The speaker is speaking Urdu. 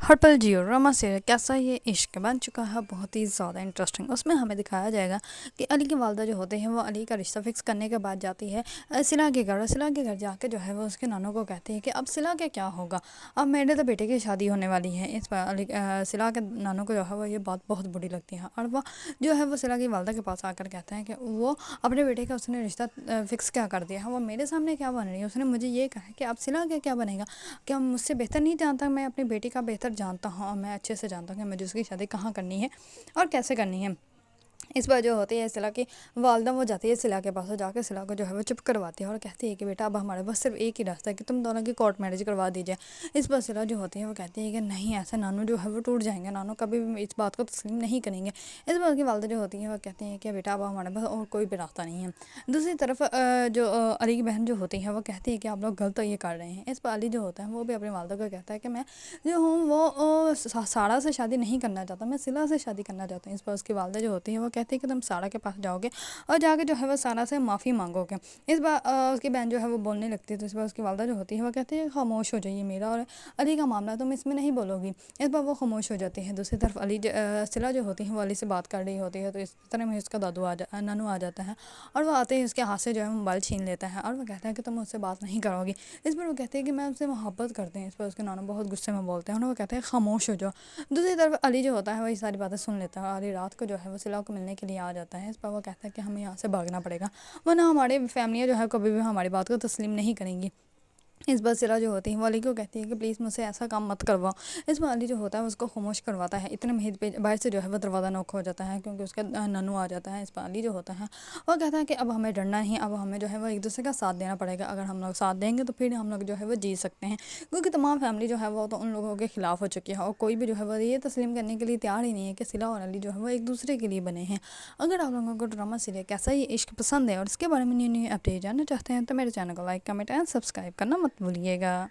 ہر پل جیو ڈرامہ سیریل کیسا یہ عشق بن چکا ہے بہت ہی زیادہ انٹرسٹنگ۔ اس میں ہمیں دکھایا جائے گا کہ علی کی والدہ جو ہوتے ہیں وہ علی کا رشتہ فکس کرنے کے بعد جاتی ہے صلا کے گھر، صلا کے گھر جا کے جو ہے وہ اس کے نانوں کو کہتی ہے کہ اب صلا کے کیا ہوگا، اب میرے تو بیٹے کی شادی ہونے والی ہے۔ اس پر علی صلا کے نانوں کو جو ہے وہ یہ بات بہت بری لگتی ہے اور وہ جو ہے وہ صلا کی والدہ کے پاس آ کر کہتے ہیں کہ وہ اپنے بیٹے کا اس نے رشتہ فکس کیا کر دیا ہے، وہ میرے سامنے کیا بن رہی ہے، اس نے مجھے یہ کہا کہ اب صلا کے کیا بنے گا، کیا مجھ سے بہتر نہیں جانتا، میں اپنی بیٹی کا بہتر جانتا ہوں اور میں اچھے سے جانتا ہوں کہ مجھے اس کی شادی کہاں کرنی ہے اور کیسے کرنی ہے۔ اس پر جو ہوتی ہے صلا کی والدہ وہ جاتی ہے صلا کے پاس، جا کے صلا کو جو ہے وہ چپ کرواتی ہے اور کہتی ہے کہ بیٹا اب ہمارے پاس صرف ایک ہی راستہ ہے کہ تم دونوں کی کورٹ میرج کروا دیجیے۔ اس پر صلا جو ہوتی ہے وہ کہتی ہے کہ نہیں، ایسا نانو جو ہے وہ ٹوٹ جائیں گے، نانو کبھی بھی اس بات کو تسلیم نہیں کریں گے۔ اس پر کی والدہ جو ہوتی ہے وہ کہتی ہیں کہ بیٹا اب ہمارے پاس اور کوئی بھی راستہ نہیں ہے۔ دوسری طرف جو علی کی بہن جو ہوتی ہے وہ کہتی ہے کہ آپ لوگ غلط یہ کر رہے ہیں۔ اس پر علی جو ہوتا ہے وہ بھی اپنی والدہ کو کہتا ہے کہ میں جو ہوں وہ سارا سے شادی نہیں کرنا چاہتا، میں صلا سے شادی کرنا چاہتا ہوں۔ اس پر اس کی والدہ جو ہوتی ہے وہ کہتی ہے کہ تم سارا کے پاس جاؤ گے اور جا کے جو ہے وہ سارا سے معافی مانگو گے۔ اس بار اس کی بہن جو ہے وہ بولنے لگتی ہے تو اس پر اس کی والدہ جو ہوتی ہے وہ کہتی ہے خاموش ہو جائیے، میرا اور علی کا معاملہ تم اس میں نہیں بولو گی۔ اس پر وہ خاموش ہو جاتی ہے۔ دوسری طرف صلا جو ہوتی ہے وہ علی سے بات کر رہی ہوتی ہے تو اس طرح میں اس کا نانو آ جاتا ہے اور وہ آتے ہی اس کے ہاتھ سے جو ہے موبائل چھین لیتا ہے اور وہ کہتا ہے کہ تم مجھ سے بات نہیں کرو گی۔ اس پر وہ کہتے ہیں کہ میں اس سے محبت کرتے ہیں۔ اس پر اس کے نانو بہت غصے میں بولتے ہیں اور وہ کہتے ہیں خاموش ہو جاؤ۔ دوسری طرف علی جو ہوتا ہے وہ یہ ساری باتیں سن لیتا ہے اور علی رات کو جو ہے وہ صلا کو ملنے کے لیے آ جاتا ہے۔ اس پر وہ کہتا ہے کہ ہمیں یہاں سے بھاگنا پڑے گا ورنہ ہماری فیملیاں جو ہے کبھی بھی ہماری بات کو تسلیم نہیں کریں گی۔ اس پر صلا جو ہوتی ہے وہ علی کو کہتی ہے کہ پلیز مجھ سے ایسا کام مت کرواؤ۔ اس پر علی جو ہوتا ہے اس کو خاموش کرواتا ہے۔ اتنے میں ہی باہر سے جو ہے وہ دروازہ نوک ہو جاتا ہے کیونکہ اس کا نانو آ جاتا ہے۔ اس پر علی جو ہوتا ہے وہ کہتا ہے کہ اب ہمیں ڈرنا نہیں، اب ہمیں جو ہے وہ ایک دوسرے کا ساتھ دینا پڑے گا، اگر ہم لوگ ساتھ دیں گے تو پھر ہم لوگ جو ہے وہ جی سکتے ہیں، کیونکہ تمام فیملی جو ہے وہ تو ان لوگوں کے خلاف ہو چکی ہے اور کوئی بھی جو ہے وہ یہ تسلیم کرنے کے لیے تیار ہی نہیں ہے کہ صلا اور علی جو ہے وہ ایک دوسرے کے لیے بنے ہیں۔ اگر آپ لوگوں کو ڈرامہ سیریل کیسا یہ عشق پسند ہے اور اس کے بارے میں نیو اپڈیٹ جاننا چاہتے ہیں تو میرے چینل کو لائک، کمنٹ اینڈ سبسکرائب کرنا مت بھولیے گا۔